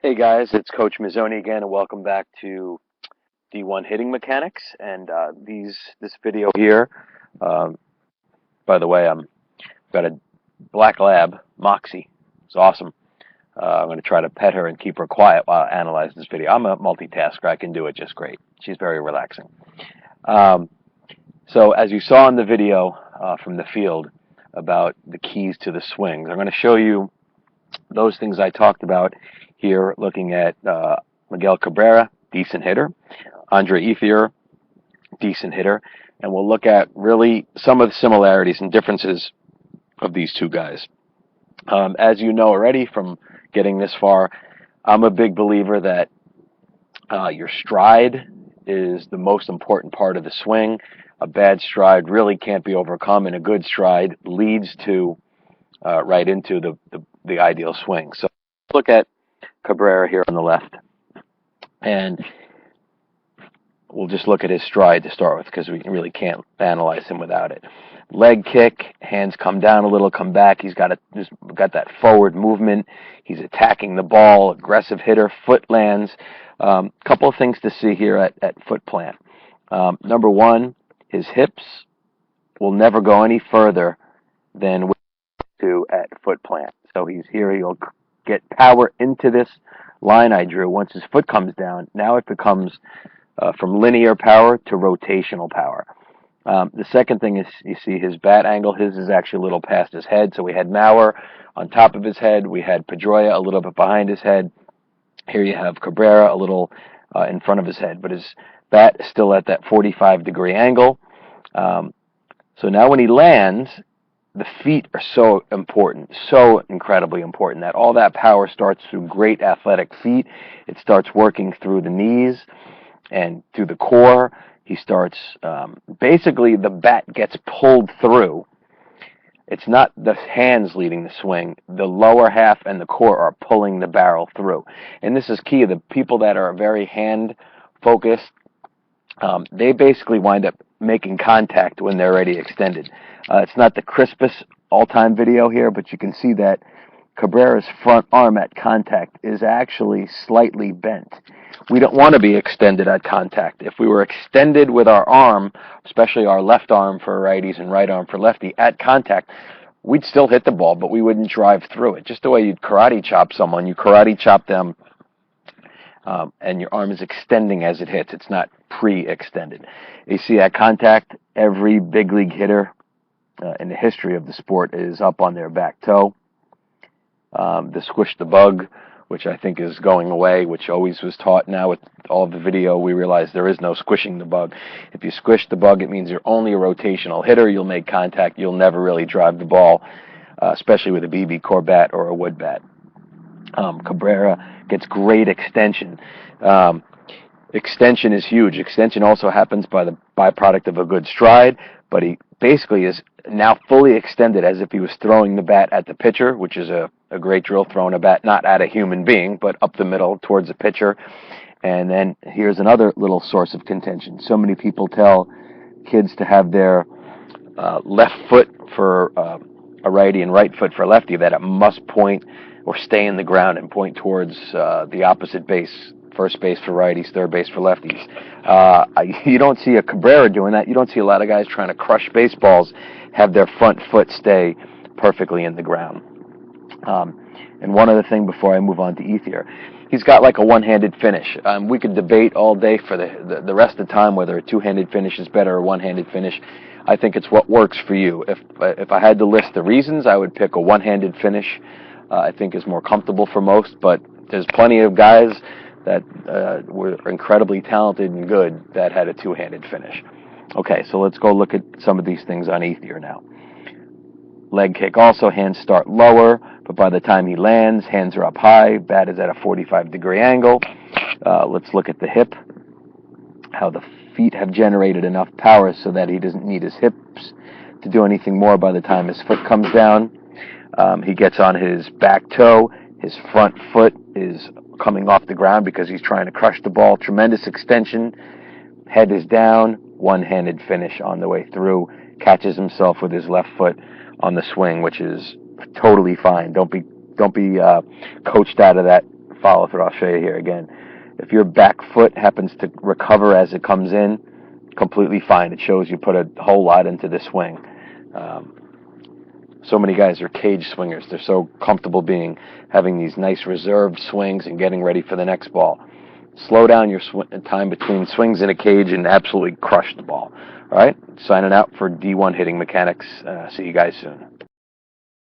Hey guys, it's Coach Mazzoni again, and welcome back to D1 Hitting Mechanics. And this video here, um, by the way, I've got a black lab, Moxie. It's awesome. I'm going to try to pet her and keep her quiet while I analyze this video. I'm a multitasker. I can do it just great. She's very relaxing. Um, so as you saw in the video from the field about the keys to the swings, I'm going to show you those things I talked about here, looking at Miguel Cabrera, decent hitter, Andre Ethier, decent hitter, and we'll look at really some of the similarities and differences of these two guys. As you know already from getting this far, I'm a big believer that your stride is the most important part of the swing. A bad stride really can't be overcome, and a good stride leads to right into the ideal swing. So look at Cabrera here on the left, and we'll just look at his stride to start with because we really can't analyze him without it. Leg kick, hands come down a little, come back. He's got that forward movement. He's attacking the ball, aggressive hitter, foot lands. Couple of things to see here at foot plant. Number one, his hips will never go any further than to at foot plant. So he's here, he'll get power into this line I drew. Once his foot comes down, now it becomes from linear power to rotational power. The second thing is you see his bat angle. His is actually a little past his head. So we had Mauer on top of his head. We had Pedroia a little bit behind his head. Here you have Cabrera a little in front of his head. But his bat is still at that 45-degree angle. So now when he lands, the feet are so important, so incredibly important, that all that power starts through great athletic feet. It starts working through the knees and through the core. He starts, basically the bat gets pulled through. It's not the hands leading the swing. The lower half and the core are pulling the barrel through. And this is key. The people that are very hand focused, they basically wind up making contact when they're already extended. It's not the crispest all-time video here, but you can see that Cabrera's front arm at contact is actually slightly bent. We don't want to be extended at contact. If we were extended with our arm, especially our left arm for righties and right arm for lefty, at contact, we'd still hit the ball, but we wouldn't drive through it. Just the way you'd karate chop someone, you karate chop them, and your arm is extending as it hits. It's not pre-extended. You see at contact, every big league hitter in the history of the sport is up on their back toe. The squish the bug, which I think is going away, which always was taught. Now with all the video, we realize there is no squishing the bug. If you squish the bug, it means you're only a rotational hitter. You'll make contact. You'll never really drive the ball, especially with a BB core bat or a wood bat. Cabrera gets great extension. Extension is huge. Extension also happens by the byproduct of a good stride, but he basically is now fully extended as if he was throwing the bat at the pitcher, which is a great drill, throwing a bat not at a human being, but up the middle towards the pitcher. And then here's another little source of contention. So many people tell kids to have their left foot for a righty and right foot for a lefty, that it must point or stay in the ground and point towards the opposite base. First base for righties, third base for lefties. You don't see a Cabrera doing that. You don't see a lot of guys trying to crush baseballs have their front foot stay perfectly in the ground. And one other thing before I move on to Ethier, he's got like a one-handed finish. We could debate all day for the rest of the time whether a two-handed finish is better or one-handed finish. I think it's what works for you. If I had to list the reasons, I would pick a one-handed finish. I think is more comfortable for most, but there's plenty of guys that were incredibly talented and good that had a two-handed finish. Okay, so let's go look at some of these things on Ethier now. Leg kick also, hands start lower, but by the time he lands, hands are up high, bat is at a 45-degree angle. Let's look at the hip, how the feet have generated enough power so that he doesn't need his hips to do anything more by the time his foot comes down. He gets on his back toe, his front foot is coming off the ground because he's trying to crush the ball. Tremendous extension. Head is down. One-handed finish on the way through. Catches himself with his left foot on the swing, which is totally fine. Don't be coached out of that follow through. I'll show you here again. If your back foot happens to recover as it comes in, completely fine. It shows you put a whole lot into the swing. So many guys are cage swingers. They're so comfortable having these nice reserved swings and getting ready for the next ball. Slow down your time between swings in a cage and absolutely crush the ball. All right, signing out for D1 Hitting Mechanics. See you guys soon.